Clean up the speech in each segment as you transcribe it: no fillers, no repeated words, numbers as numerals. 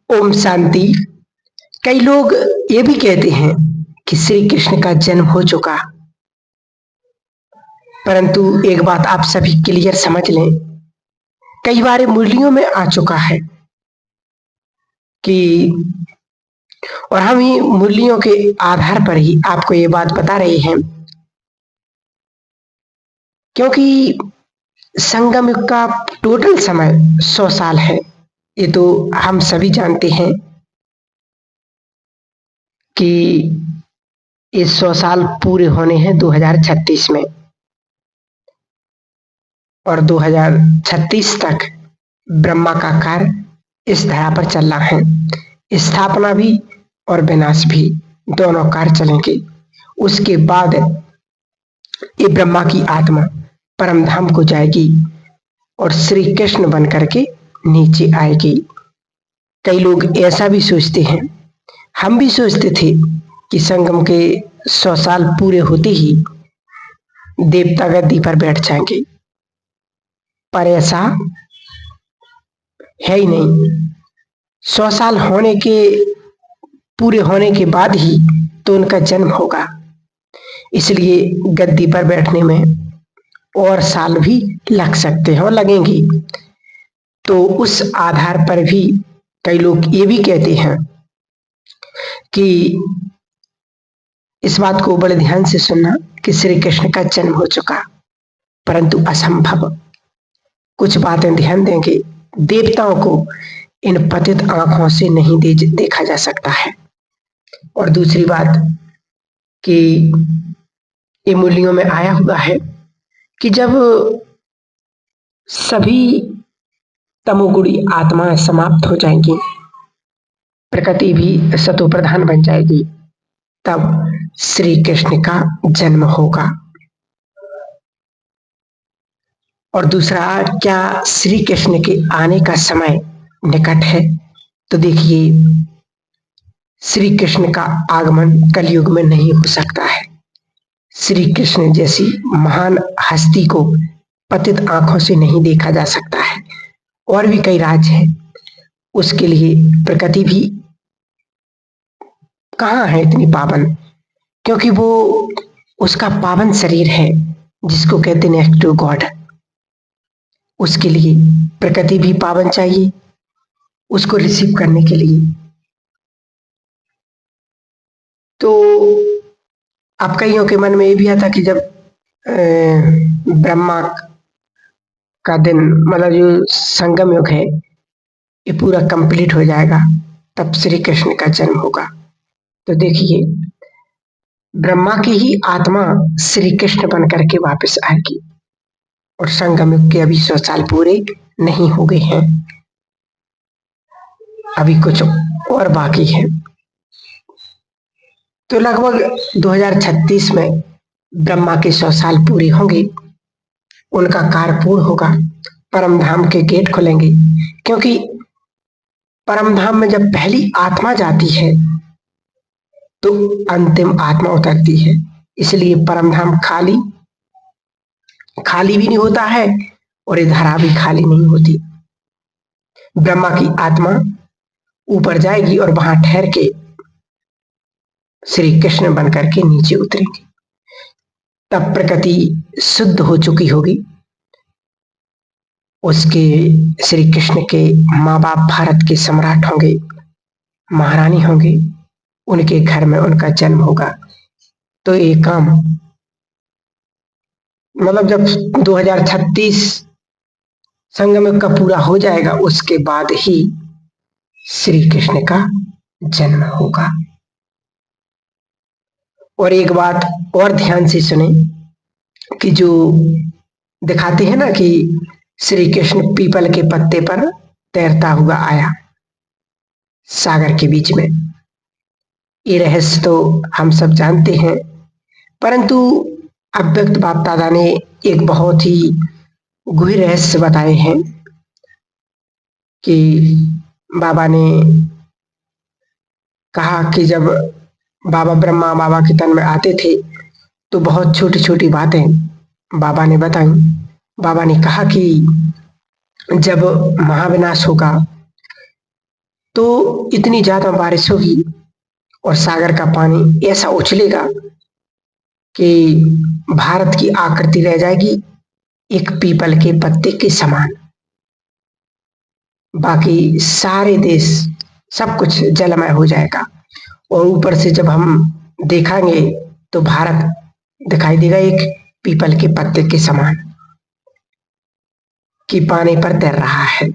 ओम शांति। कई लोग ये भी कहते हैं कि श्री कृष्ण का जन्म हो चुका, परंतु एक बात आप सभी क्लियर समझ लें, कई बार मुरलियों में आ चुका है कि और हम ही मुरलियों के आधार पर ही आपको ये बात बता रहे हैं, क्योंकि संगम युग का टोटल समय 100 साल है। ये तो हम सभी जानते हैं कि ये 100 साल पूरे होने हैं 2036 में, और 2036 तक ब्रह्मा का कार्य इस धरा पर चल रहा है। स्थापना भी और विनाश भी दोनों कार्य चलेंगे। उसके बाद ये ब्रह्मा की आत्मा परम धाम को जाएगी और श्री कृष्ण बन करके नीचे आएगी। कई लोग ऐसा भी सोचते हैं, हम भी सोचते थे कि संगम के 100 साल पूरे होते ही देवता गद्दी पर बैठ जाएंगे, पर ऐसा है ही नहीं। 100 साल पूरे होने के बाद ही तो उनका जन्म होगा, इसलिए गद्दी पर बैठने में और साल भी लग सकते हैं और लगेंगे। तो उस आधार पर भी कई लोग ये भी कहते हैं कि इस बात को बड़े ध्यान से सुनना कि श्री कृष्ण का जन्म हो चुका, परंतु असंभव। कुछ बातें ध्यान देंगे, देवताओं को इन पतित आंखों से नहीं देखा जा सकता है। और दूसरी बात कि ये मूल्यों में आया हुआ है कि जब सभी तमोगुणी आत्माएं समाप्त हो जाएंगी, प्रकृति भी सतो प्रधान बन जाएगी, तब श्री कृष्ण का जन्म होगा। और दूसरा, क्या श्री कृष्ण के आने का समय निकट है? तो देखिए, श्री कृष्ण का आगमन कलयुग में नहीं हो सकता है। श्री कृष्ण जैसी महान हस्ती को पतित आंखों से नहीं देखा जा सकता है। और भी कई राज हैं, उसके लिए प्रकृति भी कहाँ है इतनी पावन, क्योंकि वो उसका पावन शरीर है जिसको कहते हैं नेक्स्ट टू गॉड। उसके लिए प्रकृति भी पावन चाहिए उसको रिसीव करने के लिए। तो अब कईयों के मन में ये भी आता कि जब ब्रह्मा का दिन, मतलब जो संगम युग है, ये पूरा कंप्लीट हो जाएगा, तब श्री कृष्ण का जन्म होगा। तो देखिए, ब्रह्मा की ही आत्मा श्री कृष्ण बन करके वापस आएगी, और संगम युग के अभी 100 साल पूरे नहीं हो गए हैं, अभी कुछ और बाकी है। तो लगभग 2036 में ब्रह्मा के 100 साल पूरे होंगे, उनका कार्य पूर्ण होगा, परम धाम के गेट खुलेंगे। क्योंकि परम धाम में जब पहली आत्मा जाती है तो अंतिम आत्मा उतरती है, इसलिए परम धाम खाली भी नहीं होता है और ये धरा भी खाली नहीं होती। ब्रह्मा की आत्मा ऊपर जाएगी और वहां ठहर के श्री कृष्ण बनकर के नीचे उतरेंगे। तब प्रकृति शुद्ध हो चुकी होगी, उसके श्री कृष्ण के माँ बाप भारत के सम्राट होंगे, महारानी होंगे, उनके घर में उनका जन्म होगा। तो ये काम मतलब जब 2036 संगम का पूरा हो जाएगा, उसके बाद ही श्री कृष्ण का जन्म होगा। और एक बात और ध्यान से सुने कि जो दिखाते हैं ना कि श्री कृष्ण पीपल के पत्ते पर तैरता हुआ आया सागर के बीच में, ये रहस्य तो हम सब जानते हैं, परंतु अव्यक्त बाप दादा ने एक बहुत ही गूढ़ रहस्य बताए हैं कि बाबा ने कहा कि जब बाबा ब्रह्मा बाबा के तन में आते थे तो बहुत छोटी छोटी बातें बाबा ने बताई। बाबा ने कहा कि जब महाविनाश होगा तो इतनी ज्यादा बारिश होगी और सागर का पानी ऐसा उछलेगा कि भारत की आकृति रह जाएगी एक पीपल के पत्ते के समान। बाकी सारे देश सब कुछ जलमय हो जाएगा और ऊपर से जब हम देखेंगे तो भारत दिखाई देगा एक पीपल के पत्ते के समान कि पानी पर तैर रहा है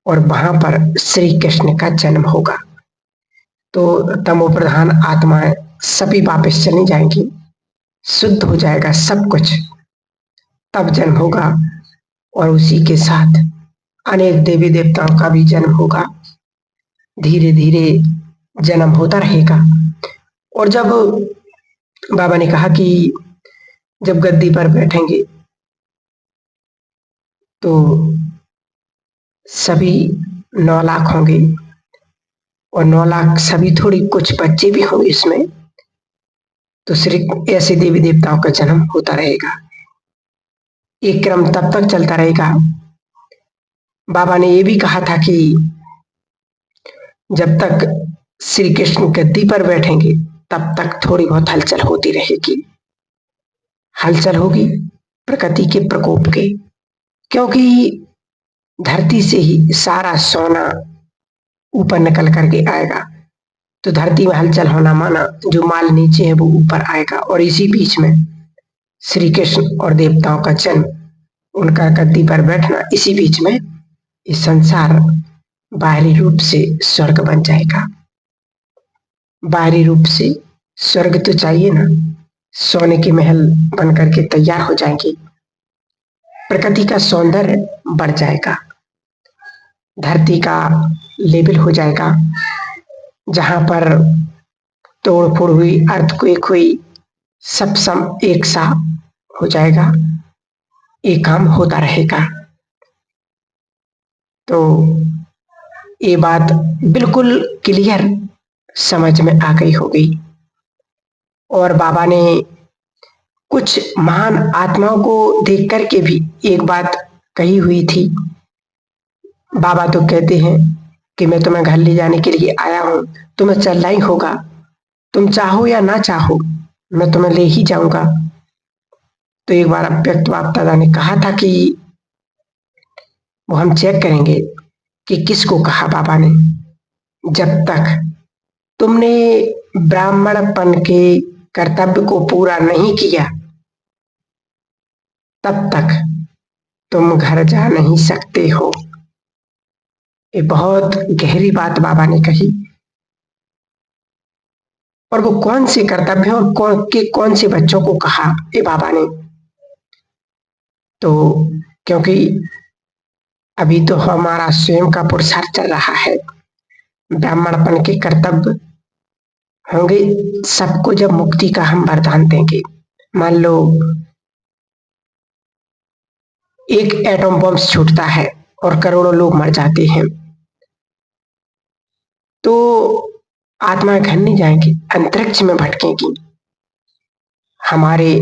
और वहां पर श्री कृष्ण का जन्म होगा। तो तमो प्रधान आत्माएं सभी वापस चली जाएंगी, शुद्ध हो जाएगा सब कुछ, तब जन्म होगा और उसी के साथ अनेक देवी देवताओं का भी जन्म होगा। धीरे धीरे जन्म होता रहेगा। और जब बाबा ने कहा कि जब गद्दी पर बैठेंगे तो सभी 9 लाख होंगे और 9 लाख सभी थोड़ी कुछ बच्चे भी होंगे इसमें, तो सिर्फ ऐसे देवी देवताओं का जन्म होता रहेगा। एक क्रम तब तक चलता रहेगा। बाबा ने ये भी कहा था कि जब तक श्री कृष्ण गद्दी पर बैठेंगे तब तक थोड़ी बहुत हलचल होती रहेगी। हलचल होगी प्रकृति के प्रकोप के, क्योंकि धरती से ही सारा सोना ऊपर निकल करके आएगा। तो धरती में हलचल होना माना जो माल नीचे है वो ऊपर आएगा। और इसी बीच में श्री कृष्ण और देवताओं का जन्म, उनका गद्दी पर बैठना, इसी बीच में इस संसार बाहरी रूप से स्वर्ग बन जाएगा। बाहरी रूप से स्वर्ग तो चाहिए ना, सोने के महल बन करके तैयार हो जाएंगे। प्रकृति का सौंदर्य बढ़ जाएगा, धरती का लेवल हो जाएगा, जहां पर तोड़ फोड़ हुई, अर्थक्वेक हुई, सब सम एक सा हो जाएगा, एक काम होता रहेगा। तो ये बात बिल्कुल क्लियर समझ में आ गई होगी। और बाबा ने कुछ महान आत्माओं को देख करके भी एक बात कही हुई थी। बाबा तो कहते हैं कि मैं तुम्हें घर ले जाने के लिए आया हूं, तुम्हें चलना ही होगा, तुम चाहो या ना चाहो मैं तुम्हें ले ही जाऊंगा। तो एक बार अव्यक्त बाप दादा ने कहा था कि वो हम चेक करेंगे कि किसको कहा बाबा ने। जब तक तुमने ब्राह्मणपन के कर्तव्य को पूरा नहीं किया तब तक तुम घर जा नहीं सकते हो। ये बहुत गहरी बात बाबा ने कही। और वो कौन से कर्तव्य और कौन से बच्चों को कहा ये बाबा ने, तो क्योंकि अभी तो हमारा स्वयं का पुरुषार्थ चल रहा है। ब्राह्मणपन के कर्तव्य होंगे सबको जब मुक्ति का हम वरदान देंगे। मान लो एक एटम बम छूटता है और करोड़ों लोग मर जाते हैं, तो आत्माएं घर नहीं जाएंगी, अंतरिक्ष में भटकेंगी। हमारे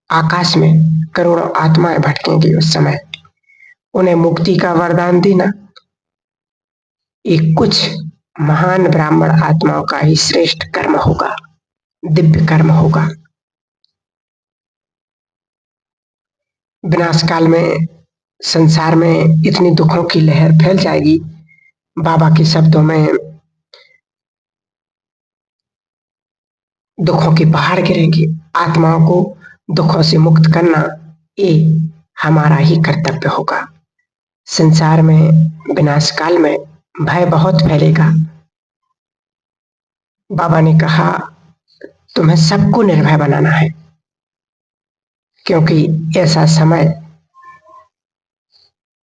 आकाश में करोड़ों आत्माएं भटकेंगी। उस समय उन्हें मुक्ति का वरदान देना एक कुछ महान ब्राह्मण आत्माओं का ही श्रेष्ठ कर्म होगा, दिव्य कर्म होगा। विनाश काल में संसार में इतनी दुखों की लहर फैल जाएगी, बाबा के शब्दों में दुखों के पहाड़ गिरेंगे। आत्माओं को दुखों से मुक्त करना ये हमारा ही कर्तव्य होगा। संसार में विनाश काल में भय बहुत फैलेगा। बाबा ने कहा तुम्हें सबको निर्भय बनाना है, क्योंकि ऐसा समय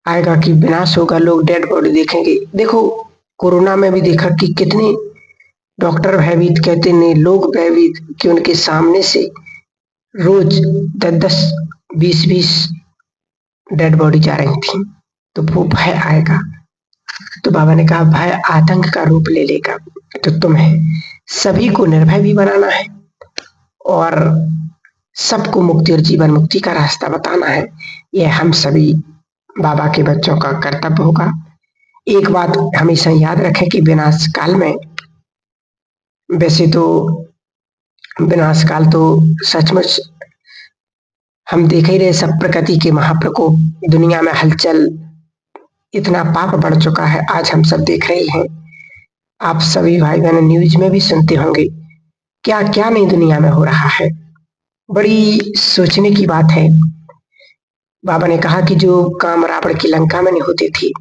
आएगा कि विनाश होगा, लोग डेड बॉडी देखेंगे। देखो कोरोना में भी देखा कि कितने डॉक्टर भयभीत, कहते नहीं लोग भयभीत, कि उनके सामने से रोज 10-10, 20-20 डेड बॉडी जा रही थी। तो वो भय आएगा। तो बाबा ने कहा भय आतंक का रूप ले लेगा। तो तुम्हें सभी को निर्भय भी बनाना है और सबको मुक्ति और जीवन मुक्ति का रास्ता बताना है। यह हम सभी बाबा के बच्चों का कर्तव्य होगा। एक बात हमेशा याद रखें कि विनाश काल में, वैसे तो विनाश काल तो सचमुच हम देख ही रहे, सब प्रकृति के महाप्रकोप, दुनिया में हलचल, इतना पाप बढ़ चुका है, आज हम सब देख रहे हैं। आप सभी भाई बहन न्यूज में भी सुनते होंगे क्या क्या नई दुनिया में हो रहा है। बड़ी सोचने की बात है। बाबा ने कहा कि जो काम रावण की लंका में नहीं होती थी,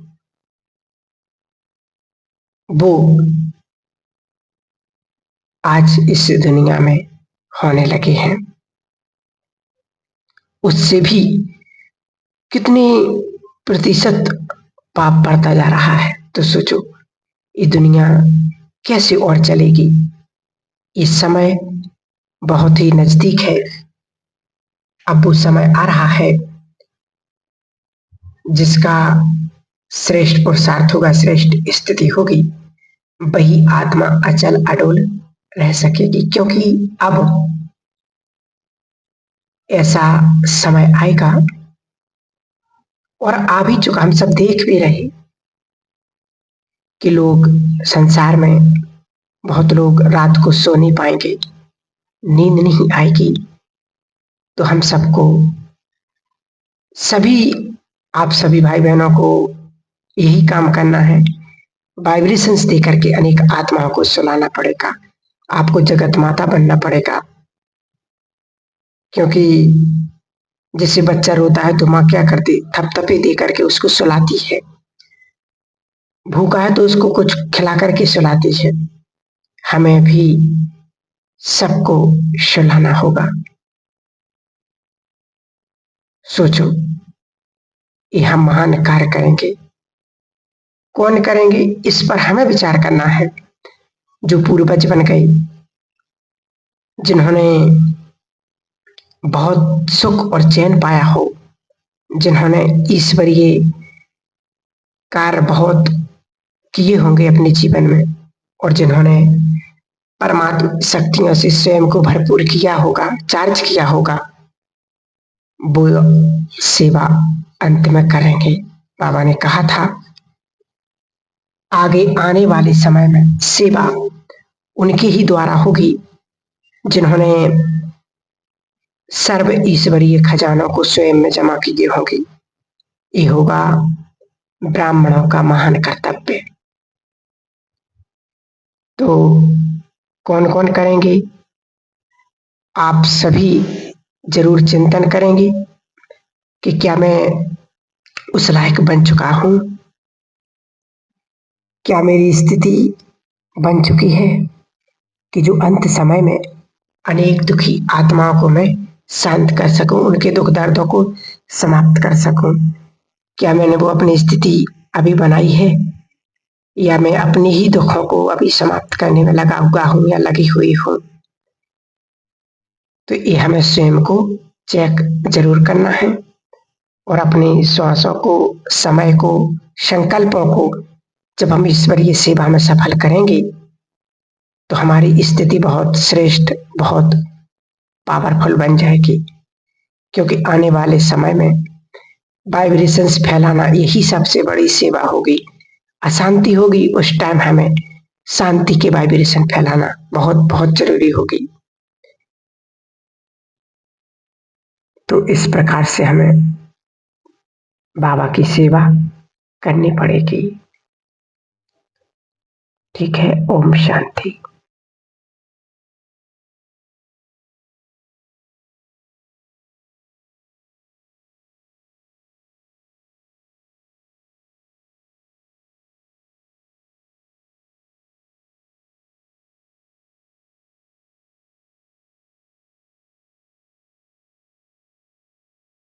वो आज इस दुनिया में होने लगे हैं। उससे भी कितनी प्रतिशत पाप बढ़ता जा रहा है। तो सोचो ये दुनिया कैसे और चलेगी। इस समय बहुत ही नजदीक है। अब वो समय आ रहा है जिसका श्रेष्ठ पुरुषार्थ होगा, श्रेष्ठ स्थिति होगी, वही आत्मा अचल अडोल रह सकेगी। क्योंकि अब ऐसा समय आएगा और आ भी चुका, हम सब देख भी रहे कि लोग संसार में, बहुत लोग रात को सो नहीं पाएंगे, नींद नहीं आएगी। तो हम सबको, सभी, आप सभी भाई बहनों को यही काम करना है, वाइब्रेशंस दे करके अनेक आत्माओं को सुलाना पड़ेगा। आपको जगत माता बनना पड़ेगा। क्योंकि जैसे बच्चा रोता है तो माँ क्या करती, थपथपे दे करके उसको सुलाती है। भूखा है तो उसको कुछ खिला करके सुलाती है। हमें भी सबको सुलाना होगा। सोचो ये हम महान कार्य करेंगे, कौन करेंगे इस पर हमें विचार करना है। जो पूर्वज बन गए, जिन्होंने बहुत सुख और चैन पाया हो, जिन्होंने ईश्वरीय कार्य बहुत किए होंगे अपने जीवन में, और जिन्होंने परमात्मा शक्तियों से स्वयं को भरपूर किया होगा, चार्ज किया होगा, वो सेवा अंत में करेंगे। बाबा ने कहा था आगे आने वाले समय में सेवा उनके ही द्वारा होगी जिन्होंने सर्व ईश्वरीय खजानों को स्वयं में जमा किए होंगे। ये होगा ब्राह्मणों का महान कर्तव्य। तो कौन कौन करेंगे, आप सभी जरूर चिंतन करेंगे कि क्या मैं उस लायक बन चुका हूं, क्या मेरी स्थिति बन चुकी है कि जो अंत समय में अनेक दुखी आत्माओं को मैं शांत कर सकूं, उनके दुख दर्दों को समाप्त कर सकूं। क्या मैंने वो अपनी स्थिति अभी बनाई है, या मैं अपने ही दुखों को अभी समाप्त करने में लगा हुआ हूं या लगी हुई हूं। तो ये हमें स्वयं को चेक जरूर करना है, और अपनी श्वासों को, समय को, संकल्पों को जब हम ईश्वरीय सेवा में सफल करेंगे तो हमारी स्थिति बहुत श्रेष्ठ, बहुत पावरफुल बन जाएगी। क्योंकि आने वाले समय में वाइब्रेशंस फैलाना यही सबसे बड़ी सेवा होगी। अशांति होगी, उस टाइम हमें शांति के वाइब्रेशन फैलाना बहुत बहुत जरूरी होगी। तो इस प्रकार से हमें बाबा की सेवा करनी पड़ेगी। ठीक है, ओम शांति।